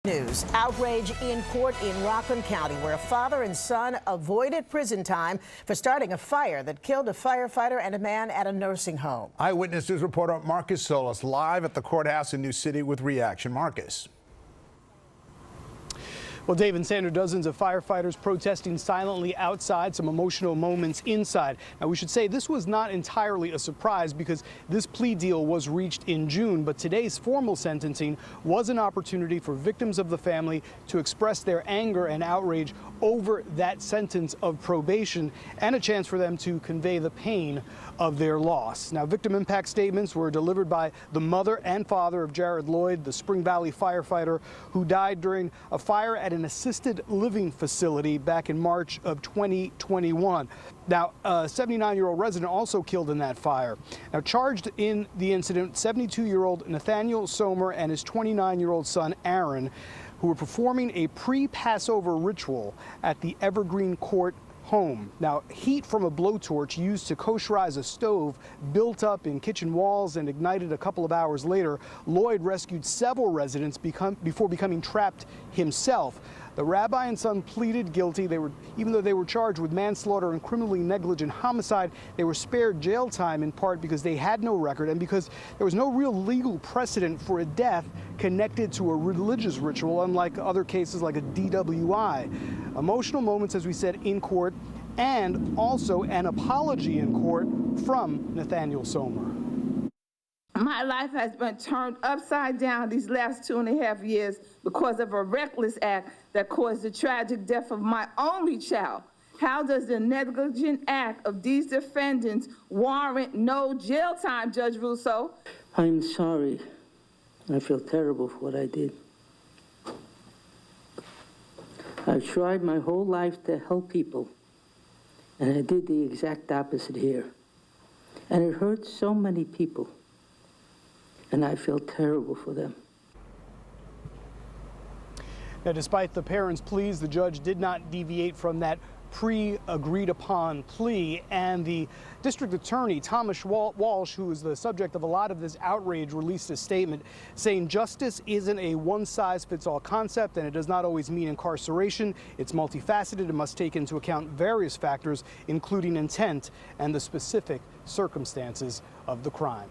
News. Outrage in court in Rockland County, where a father and son avoided prison time for starting a fire that killed a firefighter and a man at a nursing home. Eyewitness News reporter Marcus Solis live at the courthouse in New City with reaction. Marcus. Well, Dave and Sandra, dozens of firefighters protesting silently outside, some emotional moments inside. Now, we should say this was not entirely a surprise because this plea deal was reached in June, but today's formal sentencing was an opportunity for victims of the family to express their anger and outrage over that sentence of probation and a chance for them to convey the pain of their loss. Now, victim impact statements were delivered by the mother and father of Jared Lloyd, the Spring Valley firefighter who died during a fire at an assisted living facility back in March of 2021. Now, a 79-year-old resident also killed in that fire. Now, charged in the incident, 72-year-old Nathaniel Sommer and his 29-year-old son, Aaron, who were performing a pre-Passover ritual at the Evergreen Court home. Now, heat from a blowtorch used to kosherize a stove built up in kitchen walls and ignited a couple of hours later. Lloyd rescued several residents before becoming trapped himself. The rabbi and son pleaded guilty. Even though they were charged with manslaughter and criminally negligent homicide, they were spared jail time in part because they had no record and because there was no real legal precedent for a death connected to a religious ritual, unlike other cases like a DWI. Emotional moments, as we said, in court, and also an apology in court from Nathaniel Sommer. My life has been turned upside down these last 2.5 years because of a reckless act that caused the tragic death of my only child. How does the negligent act of these defendants warrant no jail time, Judge Russo? I'm sorry. I feel terrible for what I did. I've tried my whole life to help people, and I did the exact opposite here. And it hurt so many people. And I feel terrible for them. Now, despite the parents' pleas, the judge did not deviate from that pre-agreed upon plea, and the district attorney, Thomas Walsh, who is the subject of a lot of this outrage, released a statement saying justice isn't a one-size-fits-all concept, and it does not always mean incarceration. It's multifaceted and must take into account various factors, including intent and the specific circumstances of the crime.